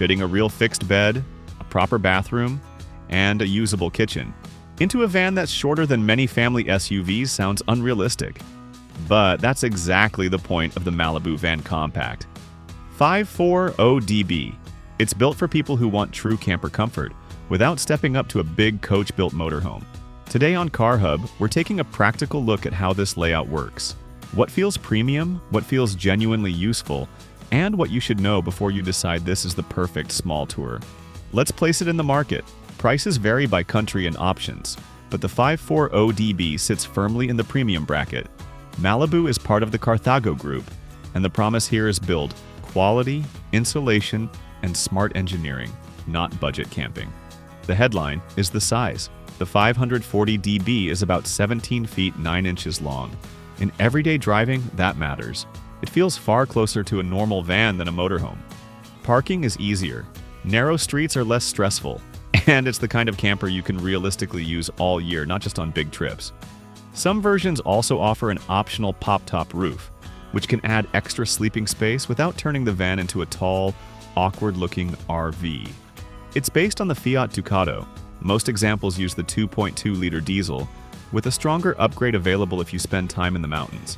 fitting a real fixed bed, a proper bathroom, and a usable kitchen. Into a van that's shorter than many family SUVs sounds unrealistic. But that's exactly the point of the Malibu Van Compact. 540DB. It's built for people who want true camper comfort without stepping up to a big coach-built motorhome. Today on CarHub, we're taking a practical look at how this layout works. What feels premium, what feels genuinely useful, and what you should know before you decide this is the perfect small tour. Let's place it in the market. Prices vary by country and options, but the 540DB sits firmly in the premium bracket. Malibu is part of the Carthago group, and the promise here is build quality, insulation, and smart engineering, not budget camping. The headline is the size. The 540DB is about 17 feet 9 inches long. In everyday driving, that matters. It feels far closer to a normal van than a motorhome. Parking is easier. Narrow streets are less stressful. And it's the kind of camper you can realistically use all year, not just on big trips. Some versions also offer an optional pop-top roof, which can add extra sleeping space without turning the van into a tall, awkward-looking RV. It's based on the Fiat Ducato. Most examples use the 2.2-liter diesel, with a stronger upgrade available if you spend time in the mountains.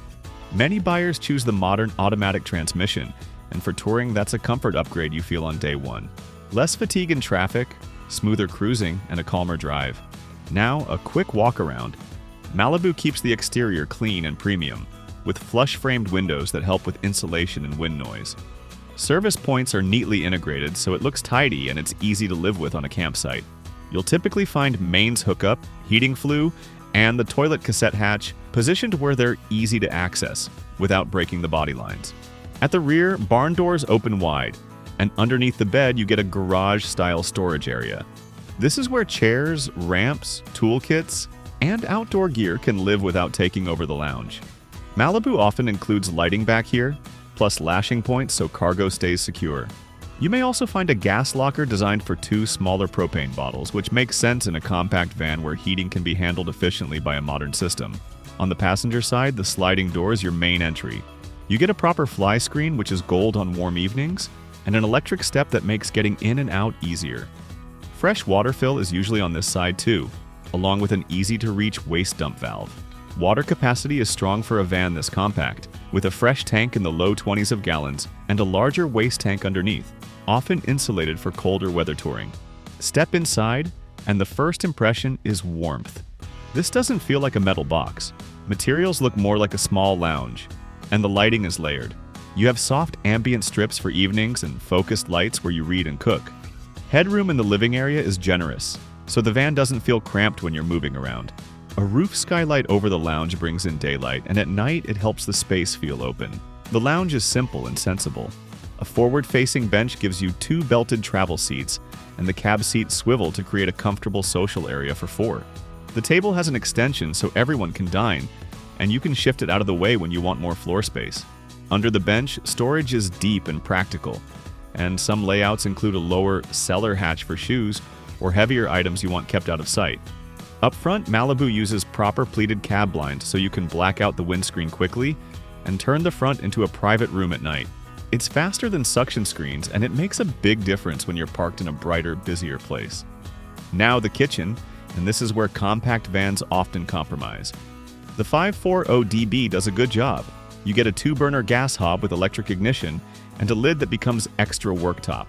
Many buyers choose the modern automatic transmission, and for touring, that's a comfort upgrade you feel on day one. Less fatigue in traffic, smoother cruising, and a calmer drive. Now, a quick walk around. Malibu keeps the exterior clean and premium, with flush-framed windows that help with insulation and wind noise. Service points are neatly integrated, so it looks tidy and it's easy to live with on a campsite. You'll typically find mains hookup, heating flue, and the toilet cassette hatch positioned where they're easy to access without breaking the body lines. At the rear, barn doors open wide, and underneath the bed you get a garage-style storage area. This is where chairs, ramps, toolkits, and outdoor gear can live without taking over the lounge. Malibu often includes lighting back here, plus lashing points so cargo stays secure. You may also find a gas locker designed for 2 smaller propane bottles, which makes sense in a compact van where heating can be handled efficiently by a modern system. On the passenger side, the sliding door is your main entry. You get a proper fly screen, which is gold on warm evenings, and an electric step that makes getting in and out easier. Fresh water fill is usually on this side too, along with an easy-to-reach waste dump valve. Water capacity is strong for a van this compact, with a fresh tank in the low 20s of gallons and a larger waste tank underneath, often insulated for colder weather touring. Step inside, and the first impression is warmth. This doesn't feel like a metal box. Materials look more like a small lounge, and the lighting is layered. You have soft ambient strips for evenings and focused lights where you read and cook. Headroom in the living area is generous, so the van doesn't feel cramped when you're moving around. A roof skylight over the lounge brings in daylight, and at night it helps the space feel open. The lounge is simple and sensible. A forward-facing bench gives you 2 belted travel seats, and the cab seats swivel to create a comfortable social area for 4. The table has an extension so everyone can dine, and you can shift it out of the way when you want more floor space. Under the bench, storage is deep and practical, and some layouts include a lower cellar hatch for shoes or heavier items you want kept out of sight. Up front, Malibu uses proper pleated cab blinds so you can black out the windscreen quickly and turn the front into a private room at night. It's faster than suction screens, and it makes a big difference when you're parked in a brighter, busier place. Now the kitchen, and this is where compact vans often compromise. The 540DB does a good job. You get a 2-burner gas hob with electric ignition and a lid that becomes extra worktop.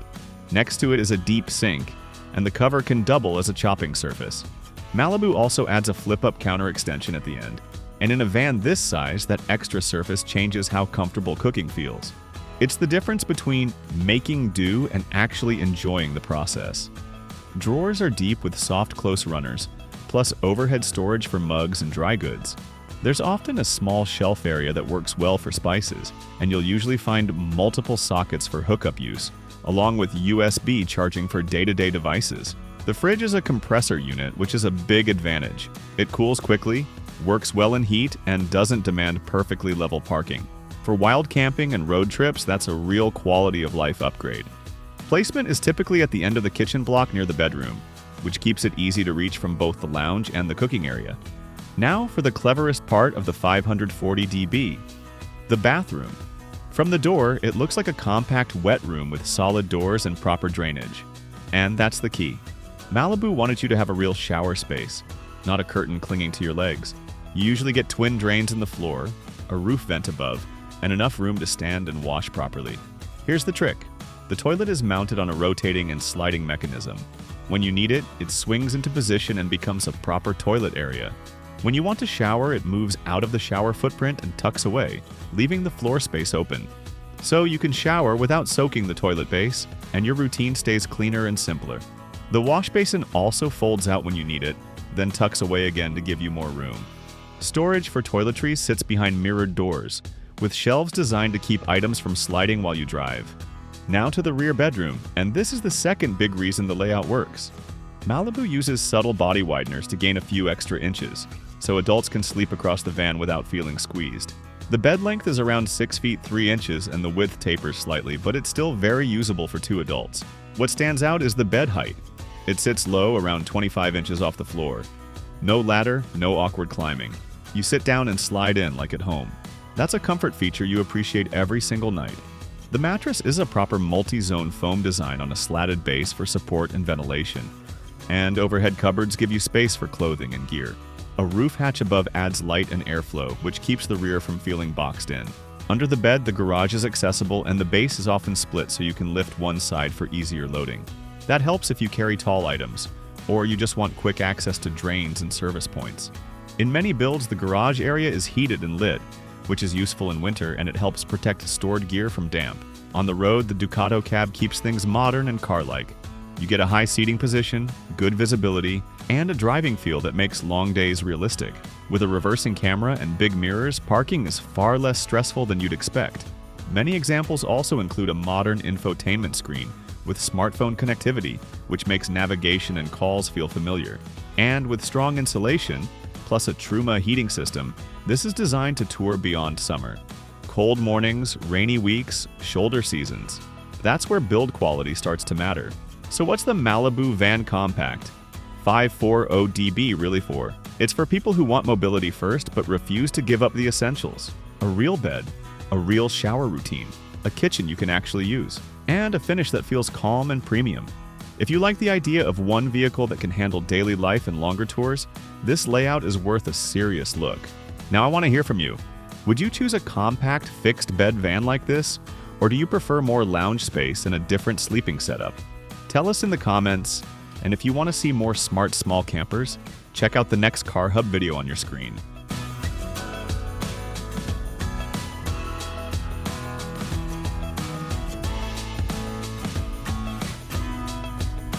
Next to it is a deep sink, and the cover can double as a chopping surface. Malibu also adds a flip-up counter extension at the end, and in a van this size, that extra surface changes how comfortable cooking feels. It's the difference between making do and actually enjoying the process. Drawers are deep with soft close runners, plus overhead storage for mugs and dry goods. There's often a small shelf area that works well for spices, and you'll usually find multiple sockets for hookup use, along with USB charging for day-to-day devices. The fridge is a compressor unit, which is a big advantage. It cools quickly, works well in heat, and doesn't demand perfectly level parking. For wild camping and road trips, that's a real quality of life upgrade. Placement is typically at the end of the kitchen block near the bedroom, which keeps it easy to reach from both the lounge and the cooking area. Now for the cleverest part of the 540DB, the bathroom. From the door, it looks like a compact wet room with solid doors and proper drainage. And that's the key. Malibu wanted you to have a real shower space, not a curtain clinging to your legs. You usually get twin drains in the floor, a roof vent above, and enough room to stand and wash properly. Here's the trick. The toilet is mounted on a rotating and sliding mechanism. When you need it, it swings into position and becomes a proper toilet area. When you want to shower, it moves out of the shower footprint and tucks away, leaving the floor space open. So you can shower without soaking the toilet base, and your routine stays cleaner and simpler. The wash basin also folds out when you need it, then tucks away again to give you more room. Storage for toiletries sits behind mirrored doors, with shelves designed to keep items from sliding while you drive. Now to the rear bedroom, and this is the second big reason the layout works. Malibu uses subtle body wideners to gain a few extra inches, so adults can sleep across the van without feeling squeezed. The bed length is around 6 feet 3 inches and the width tapers slightly, but it's still very usable for 2 adults. What stands out is the bed height. It sits low, around 25 inches off the floor. No ladder, no awkward climbing. You sit down and slide in like at home. That's a comfort feature you appreciate every single night. The mattress is a proper multi-zone foam design on a slatted base for support and ventilation. And overhead cupboards give you space for clothing and gear. A roof hatch above adds light and airflow, which keeps the rear from feeling boxed in. Under the bed, the garage is accessible and the base is often split so you can lift one side for easier loading. That helps if you carry tall items, or you just want quick access to drains and service points. In many builds, the garage area is heated and lit, which is useful in winter and it helps protect stored gear from damp. On the road, the Ducato cab keeps things modern and car-like. You get a high seating position, good visibility, and a driving feel that makes long days realistic. With a reversing camera and big mirrors, parking is far less stressful than you'd expect. Many examples also include a modern infotainment screen with smartphone connectivity, which makes navigation and calls feel familiar. And with strong insulation, plus a Truma heating system, this is designed to tour beyond summer. Cold mornings, rainy weeks, shoulder seasons. That's where build quality starts to matter. So what's the Malibu Van Compact 540DB really for? It's for people who want mobility first but refuse to give up the essentials. A real bed, a real shower routine, a kitchen you can actually use, and a finish that feels calm and premium. If you like the idea of one vehicle that can handle daily life and longer tours, this layout is worth a serious look. Now I want to hear from you. Would you choose a compact fixed bed van like this? Or do you prefer more lounge space and a different sleeping setup? Tell us in the comments, and if you want to see more smart small campers, check out the next CarHub video on your screen.